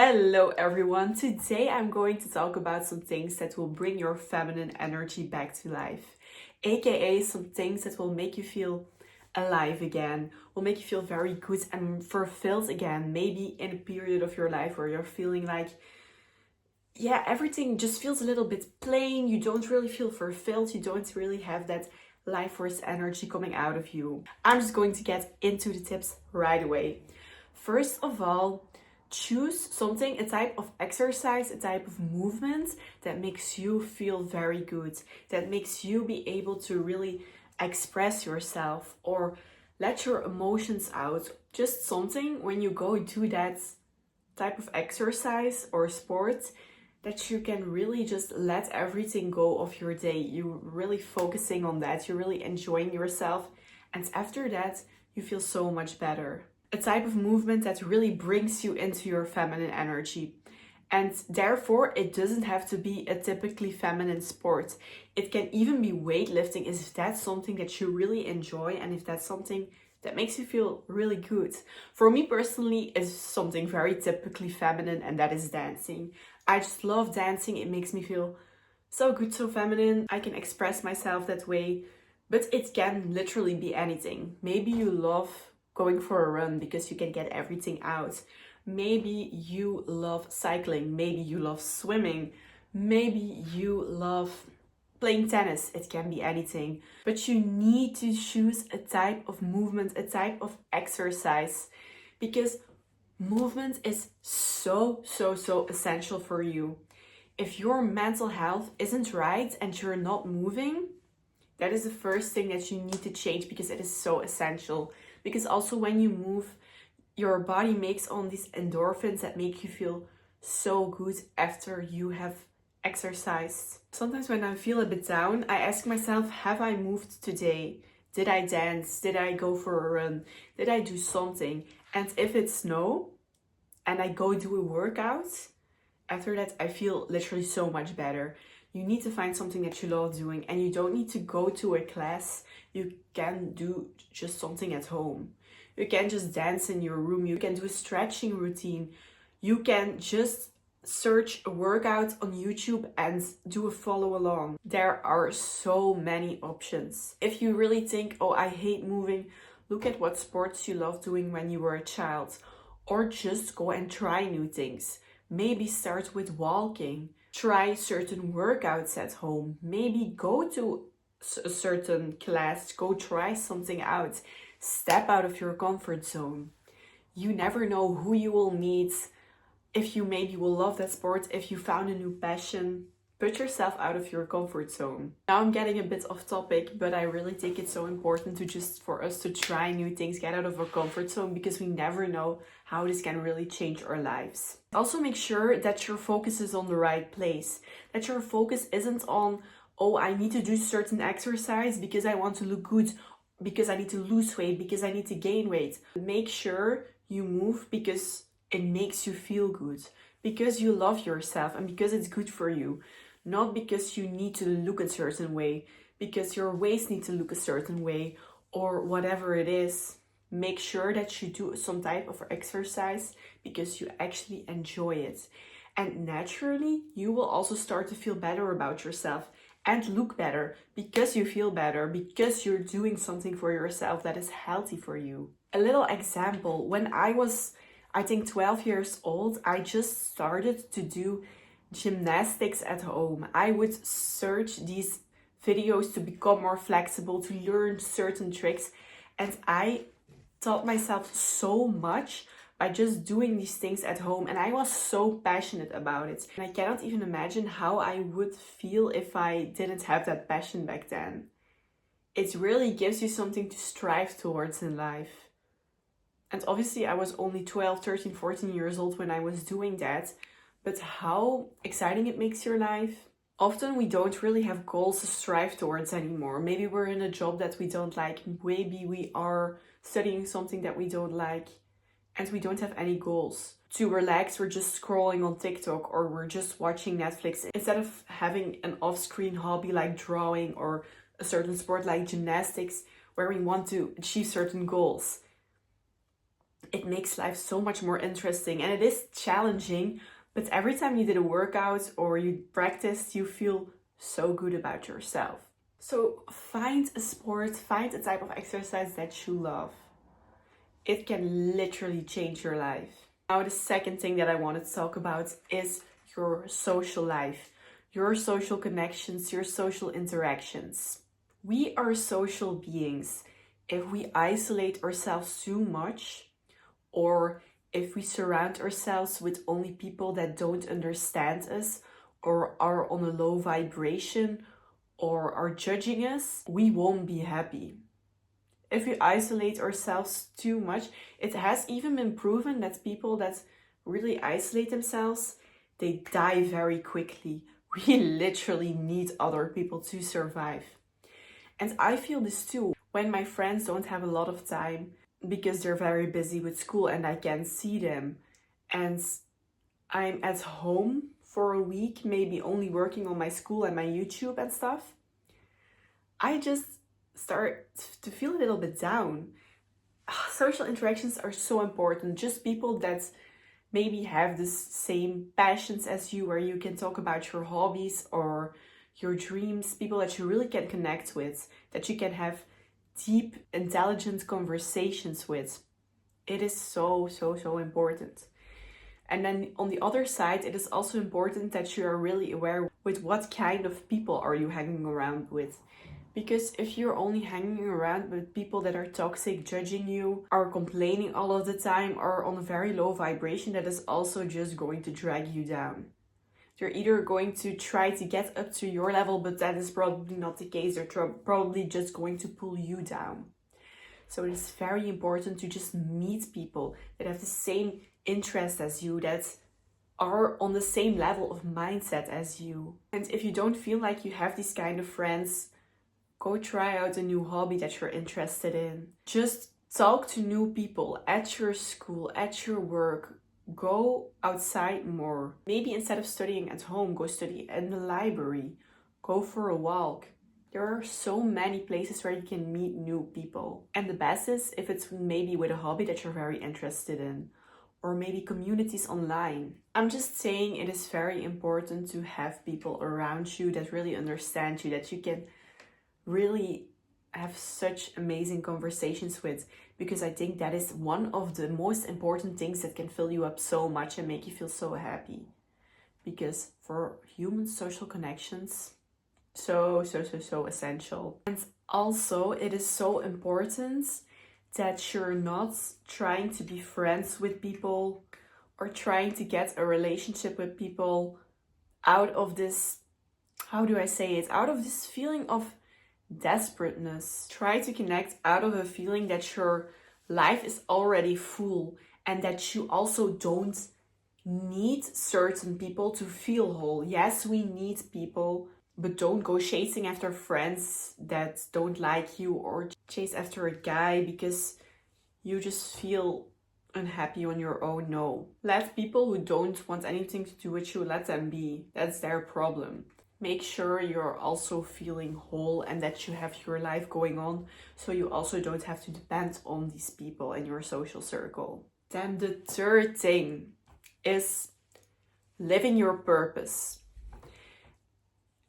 Hello everyone! Today I'm going to talk about some things that will bring your feminine energy back to life, aka some things that will make you feel alive again, will make you feel very good and fulfilled again, maybe in a period of your life where you're feeling like, yeah, everything just feels a little bit plain, you don't really feel fulfilled, you don't really have that life force energy coming out of you. I'm just going to get into the tips right away. First of all, choose something, a type of exercise, a type of movement that makes you feel very good, that makes you be able to really express yourself or let your emotions out. Just something when you go do that type of exercise or sport that you can really just let everything go of your day. You're really focusing on that, you're really enjoying yourself, and after that you feel so much better. A type of movement that really brings you into your feminine energy. And therefore, it doesn't have to be a typically feminine sport. It can even be weightlifting if that's something that you really enjoy and if that's something that makes you feel really good. For me personally, it's something very typically feminine, and that is dancing. I just love dancing. It makes me feel so good, so feminine. I can express myself that way, but it can literally be anything. Maybe you love going for a run because you can get everything out. Maybe you love cycling, maybe you love swimming, maybe you love playing tennis. It can be anything, but you need to choose a type of movement, a type of exercise, because movement is so essential for you. If your mental health isn't right and you're not moving, that is the first thing that you need to change, because it is so essential. Because also when you move, your body makes all these endorphins that make you feel so good after you have exercised. Sometimes when I feel a bit down, I ask myself, have I moved today? Did I dance? Did I go for a run? Did I do something? And if it's no, and I go do a workout, after that I feel literally so much better. You need to find something that you love doing, and you don't need to go to a class. You can do just something at home. You can just dance in your room. You can do a stretching routine. You can just search a workout on YouTube and do a follow along. There are so many options. If you really think, oh, I hate moving, look at what sports you loved doing when you were a child, or just go and try new things. Maybe start with walking. Try certain workouts at home. Maybe go to a certain class. Go try something out. Step out of your comfort zone. You never know who you will meet. If you maybe will love that sport, if you found a new passion, put yourself out of your comfort zone. Now I'm getting a bit off topic, but I really think it's so important for us to try new things, get out of our comfort zone, because we never know how this can really change our lives. Also make sure that your focus is on the right place, that your focus isn't on, oh, I need to do certain exercise because I want to look good, because I need to lose weight, because I need to gain weight. Make sure you move because it makes you feel good, because you love yourself and because it's good for you. Not because you need to look a certain way, because your waist needs to look a certain way, or whatever it is. Make sure that you do some type of exercise because you actually enjoy it. And naturally, you will also start to feel better about yourself and look better because you feel better, because you're doing something for yourself that is healthy for you. A little example, when I was, I think 12 years old, I just started to do gymnastics at home. I would search these videos to become more flexible, to learn certain tricks, and I taught myself so much by just doing these things at home, and I was so passionate about it. And I cannot even imagine how I would feel if I didn't have that passion back then. It really gives you something to strive towards in life. And obviously I was only 12, 13, 14 years old when I was doing that. But how exciting it makes your life. Often we don't really have goals to strive towards anymore. Maybe we're in a job that we don't like. Maybe we are studying something that we don't like. And we don't have any goals. To relax, we're just scrolling on TikTok, or we're just watching Netflix. Instead of having an off-screen hobby like drawing or a certain sport like gymnastics, where we want to achieve certain goals. it makes life so much more interesting, and it is challenging, but every time you did a workout or you practiced, you feel so good about yourself. So find a sport, find a type of exercise that you love. It can literally change your life. Now, the second thing that I wanted to talk about is your social life, your social connections, your social interactions. We are social beings. If we isolate ourselves too much, or if we surround ourselves with only people that don't understand us or are on a low vibration or are judging us, we won't be happy. If we isolate ourselves too much, it has even been proven that people that really isolate themselves, they die very quickly. We literally need other people to survive. And I feel this too when my friends don't have a lot of time because they're very busy with school and I can't see them. And I'm at home for a week, maybe only working on my school and my YouTube and stuff. I just start to feel a little bit down. Social interactions are so important. Just people that maybe have the same passions as you, where you can talk about your hobbies or your dreams, people that you really can connect with, that you can have deep, intelligent conversations with. It is so important. And then on the other side, it is also important that you are really aware with what kind of people are you hanging around with. Because if you're only hanging around with people that are toxic, judging you, are complaining all of the time, or on a very low vibration, that is also just going to drag you down. They're either going to try to get up to your level, but that is probably not the case. They're probably just going to pull you down. So it is very important to just meet people that have the same interest as you, that are on the same level of mindset as you. And if you don't feel like you have these kind of friends, go try out a new hobby that you're interested in. Just talk to new people at your school, at your work. Go outside more. Maybe instead of studying at home, go study in the library. Go for a walk. There are so many places where you can meet new people. And the best is if it's maybe with a hobby that you're very interested in, or maybe communities online. I'm just saying it is very important to have people around you that really understand you, that you can really have such amazing conversations with, because I think that is one of the most important things that can fill you up so much and make you feel so happy. Because for human social connections, so essential. And also it is so important that you're not trying to be friends with people or trying to get a relationship with people out of this, how do I say it, out of this feeling of desperateness. Try to connect out of a feeling that your life is already full and that you also don't need certain people to feel whole. Yes, we need people, but don't go chasing after friends that don't like you, or chase after a guy because you just feel unhappy on your own. No. Let people who don't want anything to do with you, let them be. That's their problem. Make sure you're also feeling whole and that you have your life going on, so you also don't have to depend on these people in your social circle. Then the third thing is living your purpose.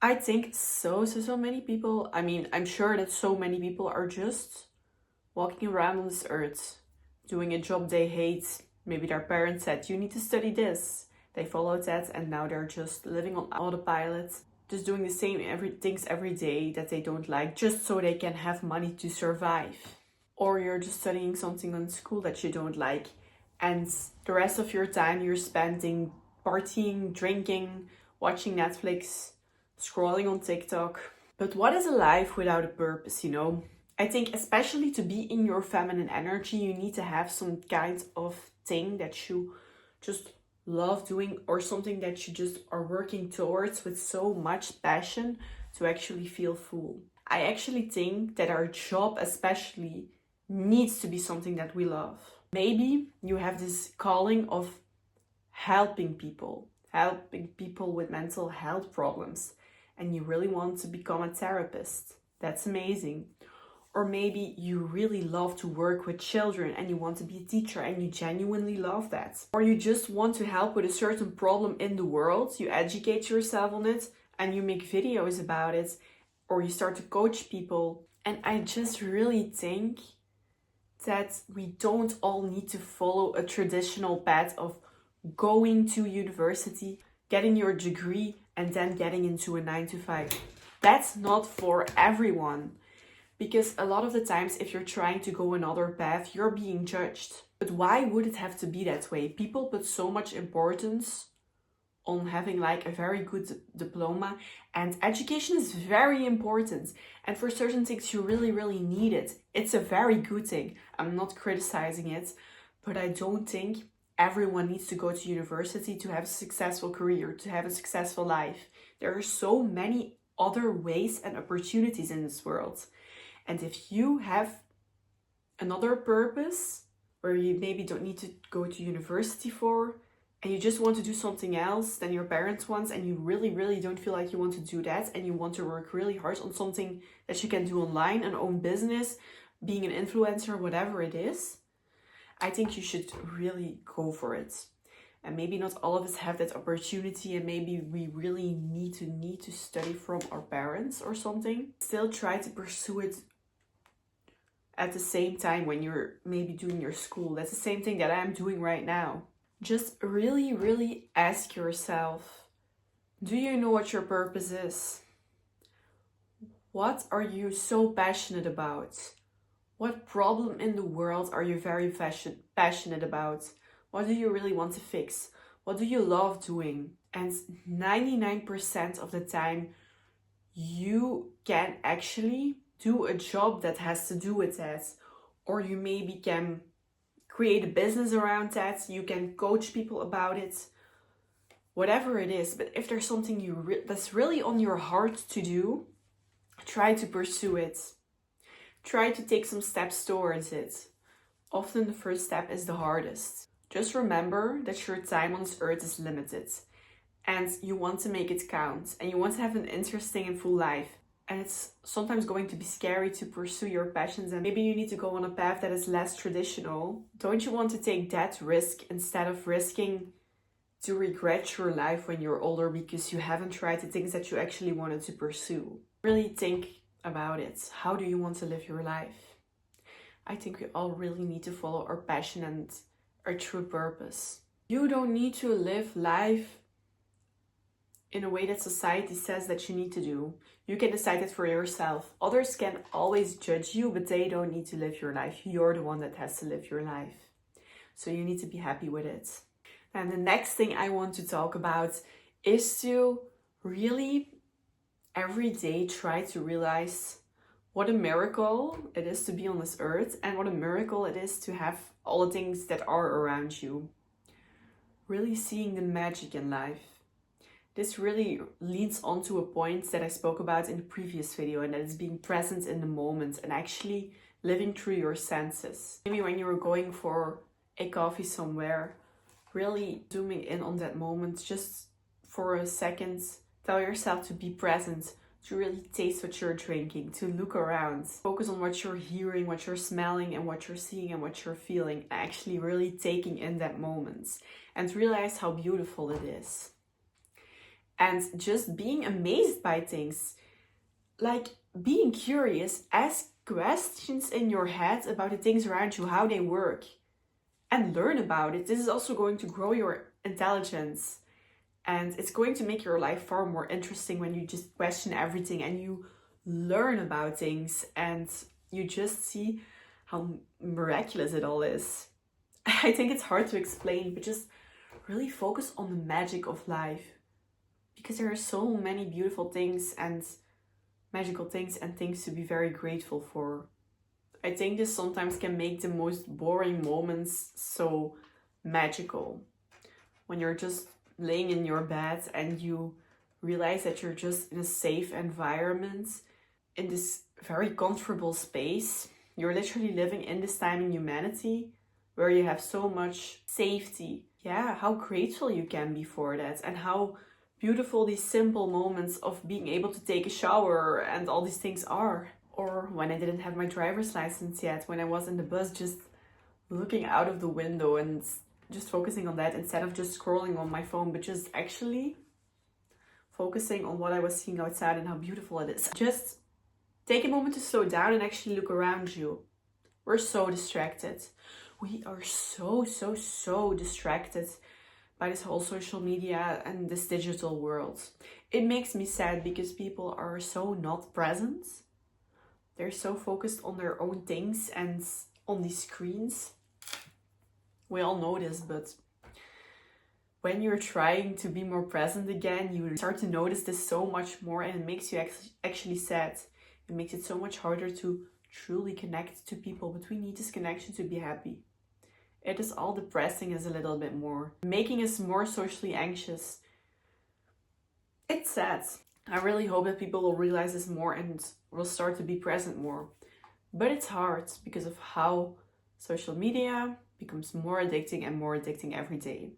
I think so many people, I'm sure that so many people are just walking around on this earth, doing a job they hate. Maybe their parents said, you need to study this. They followed that and now they're just living on autopilot, just doing the same things every day that they don't like, just so they can have money to survive. Or you're just studying something on school that you don't like, and the rest of your time you're spending partying, drinking, watching Netflix, scrolling on TikTok. But what is a life without a purpose, you know? I think especially to be in your feminine energy, you need to have some kind of thing that you just love doing, or something that you just are working towards with so much passion to actually feel full. I actually think that our job especially needs to be something that we love. Maybe you have this calling of helping people with mental health problems, and you really want to become a therapist. That's amazing. Or maybe you really love to work with children and you want to be a teacher and you genuinely love that. Or you just want to help with a certain problem in the world, you educate yourself on it and you make videos about it, or you start to coach people. And I just really think that we don't all need to follow a traditional path of going to university, getting your degree, and then getting into a 9-to-5. That's not for everyone. Because a lot of the times, if you're trying to go another path, you're being judged. But why would it have to be that way? People put so much importance on having like a very good diploma, and education is very important. And for certain things, you really, really need it. It's a very good thing. I'm not criticizing it, but I don't think everyone needs to go to university to have a successful career, to have a successful life. There are so many other ways and opportunities in this world. And if you have another purpose where you maybe don't need to go to university for, and you just want to do something else than your parents want, and you really, really don't feel like you want to do that, and you want to work really hard on something that you can do online, an own business, being an influencer, whatever it is, I think you should really go for it. And maybe not all of us have that opportunity, and maybe we really need to study from our parents or something. Still try to pursue it at the same time when you're maybe doing your school. That's the same thing that I'm doing right now. Just really, really ask yourself, do you know what your purpose is? What are you so passionate about? What problem in the world are you very passionate about? What do you really want to fix? What do you love doing? And 99% of the time, you can actually do a job that has to do with that. Or you maybe can create a business around that. You can coach people about it. Whatever it is. But if there's something that's really on your heart to do, try to pursue it. Try to take some steps towards it. Often the first step is the hardest. Just remember that your time on this earth is limited. And you want to make it count. And you want to have an interesting and full life. And it's sometimes going to be scary to pursue your passions, and maybe you need to go on a path that is less traditional. Don't you want to take that risk instead of risking to regret your life when you're older because you haven't tried the things that you actually wanted to pursue? Really think about it. How do you want to live your life? I think we all really need to follow our passion and our true purpose. You don't need to live life in a way that society says that you need to do. You can decide it for yourself. Others can always judge you, but they don't need to live your life. You're the one that has to live your life. So you need to be happy with it. And the next thing I want to talk about is to really every day try to realize what a miracle it is to be on this earth, and what a miracle it is to have all the things that are around you. Really seeing the magic in life. This really leads on to a point that I spoke about in the previous video, and that is being present in the moment and actually living through your senses. Maybe when you're going for a coffee somewhere, really zooming in on that moment, just for a second, tell yourself to be present, to really taste what you're drinking, to look around, focus on what you're hearing, what you're smelling, and what you're seeing and what you're feeling, actually really taking in that moment and realize how beautiful it is. And just being amazed by things, like being curious, ask questions in your head about the things around you, how they work, and learn about it. This is also going to grow your intelligence, and it's going to make your life far more interesting when you just question everything and you learn about things and you just see how miraculous it all is. I think it's hard to explain, but just really focus on the magic of life. Because there are so many beautiful things and magical things and things to be very grateful for. I think this sometimes can make the most boring moments so magical. When you're just laying in your bed and you realize that you're just in a safe environment, in this very comfortable space. You're literally living in this time in humanity where you have so much safety. Yeah, how grateful you can be for that, and how beautiful these simple moments of being able to take a shower and all these things are. Or when I didn't have my driver's license yet, when I was in the bus just looking out of the window and just focusing on that instead of just scrolling on my phone, but just actually focusing on what I was seeing outside and how beautiful it is. Just take a moment to slow down and actually look around you. We're so distracted. We are so distracted by this whole social media and this digital world. It makes me sad because people are so not present. They're so focused on their own things and on these screens. We all know this, but when you're trying to be more present again, you start to notice this so much more, and it makes you actually sad. It makes it so much harder to truly connect to people, but we need this connection to be happy. It is all depressing us a little bit more, making us more socially anxious. It's sad. I really hope that people will realize this more and will start to be present more. But it's hard because of how social media becomes more addicting every day.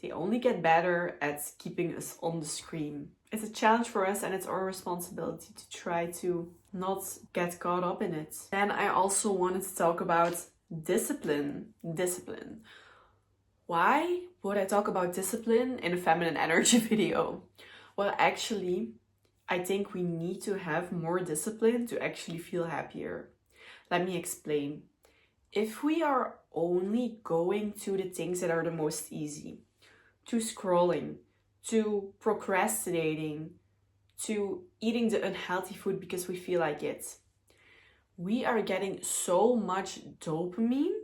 They only get better at keeping us on the screen. It's a challenge for us, and it's our responsibility to try to not get caught up in it. Then I also wanted to talk about discipline. Why would I talk about discipline in a feminine energy video? Well, actually, I think we need to have more discipline to actually feel happier. Let me explain. If we are only going to the things that are the most easy, to scrolling, to procrastinating, to eating the unhealthy food because we feel like it, we are getting so much dopamine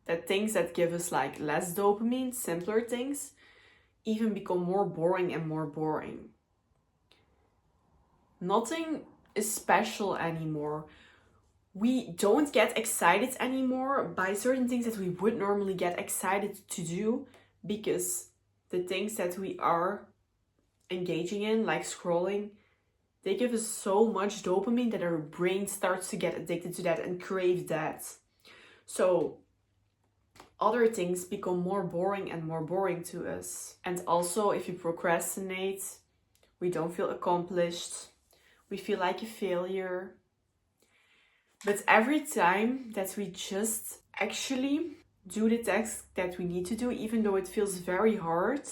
that things that give us like less dopamine, simpler things, even become more boring and more boring. Nothing is special anymore. We don't get excited anymore by certain things that we would normally get excited to do, because the things that we are engaging in, like scrolling, they give us so much dopamine that our brain starts to get addicted to that and crave that. So other things become more boring and more boring to us. And also, if you procrastinate, we don't feel accomplished. We feel like a failure. But every time that we just actually do the task that we need to do, even though it feels very hard,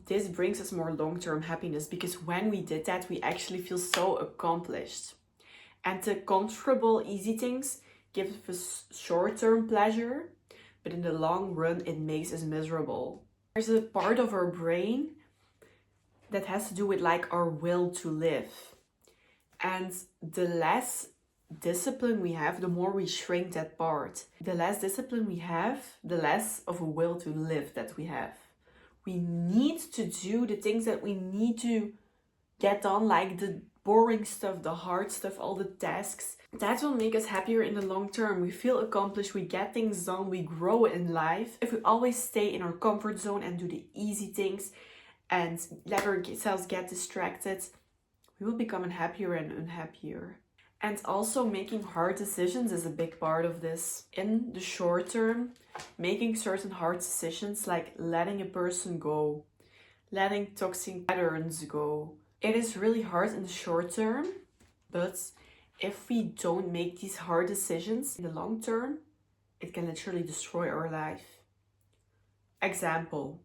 this brings us more long-term happiness, because when we did that, we actually feel so accomplished. And the comfortable, easy things give us short-term pleasure, but in the long run, it makes us miserable. There's a part of our brain that has to do with like our will to live. And the less discipline we have, the more we shrink that part. The less discipline we have, the less of a will to live that we have. We need to do the things that we need to get done, like the boring stuff, the hard stuff, all the tasks. That will make us happier in the long term. We feel accomplished, we get things done, we grow in life. If we always stay in our comfort zone and do the easy things and let ourselves get distracted, we will become unhappier and unhappier. And also, making hard decisions is a big part of this. In the short term, making certain hard decisions, like letting a person go, letting toxic patterns go. It is really hard in the short term, but if we don't make these hard decisions in the long term, it can literally destroy our life. Example,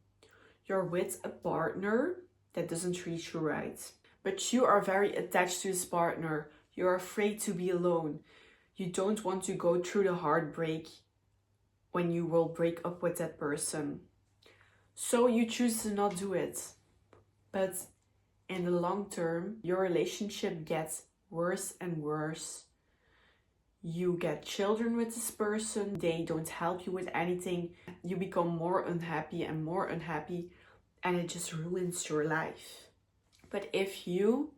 you're with a partner that doesn't treat you right, but you are very attached to this partner. You're afraid to be alone. You don't want to go through the heartbreak when you will break up with that person. So you choose to not do it. But in the long term, your relationship gets worse and worse. You get children with this person. They don't help you with anything. You become more unhappy, and it just ruins your life. But if you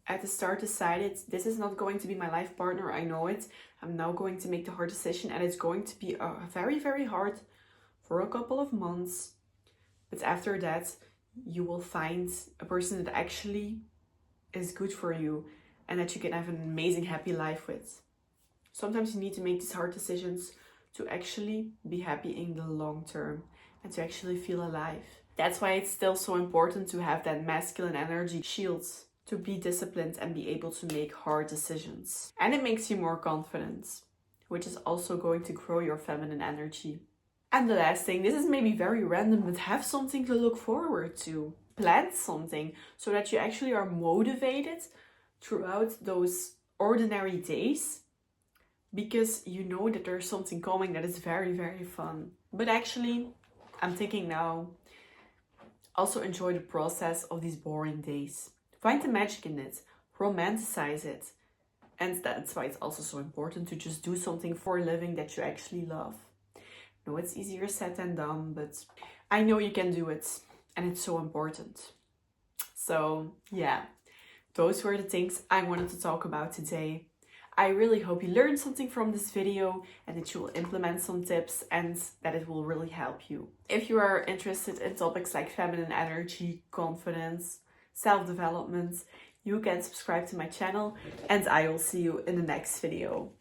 at the start decided, this is not going to be my life partner, I know it, I'm now going to make the hard decision, and it's going to be very, very hard for a couple of months, but after that you will find a person that actually is good for you and that you can have an amazing, happy life with. Sometimes you need to make these hard decisions to actually be happy in the long term and to actually feel alive. That's why it's still so important to have that masculine energy shield, to be disciplined and be able to make hard decisions. And it makes you more confident, which is also going to grow your feminine energy. And the last thing, this is maybe very random, but have something to look forward to. Plan something so that you actually are motivated throughout those ordinary days, because you know that there's something coming that is very, very fun. But actually, I'm thinking now, also enjoy the process of these boring days. Find the magic in it, romanticize it. And that's why it's also so important to just do something for a living that you actually love. No, it's easier said than done, but I know you can do it, and it's so important. So yeah, those were the things I wanted to talk about today. I really hope you learned something from this video and that you will implement some tips and that it will really help you. If you are interested in topics like feminine energy, confidence, self-development, you can subscribe to my channel, and I will see you in the next video.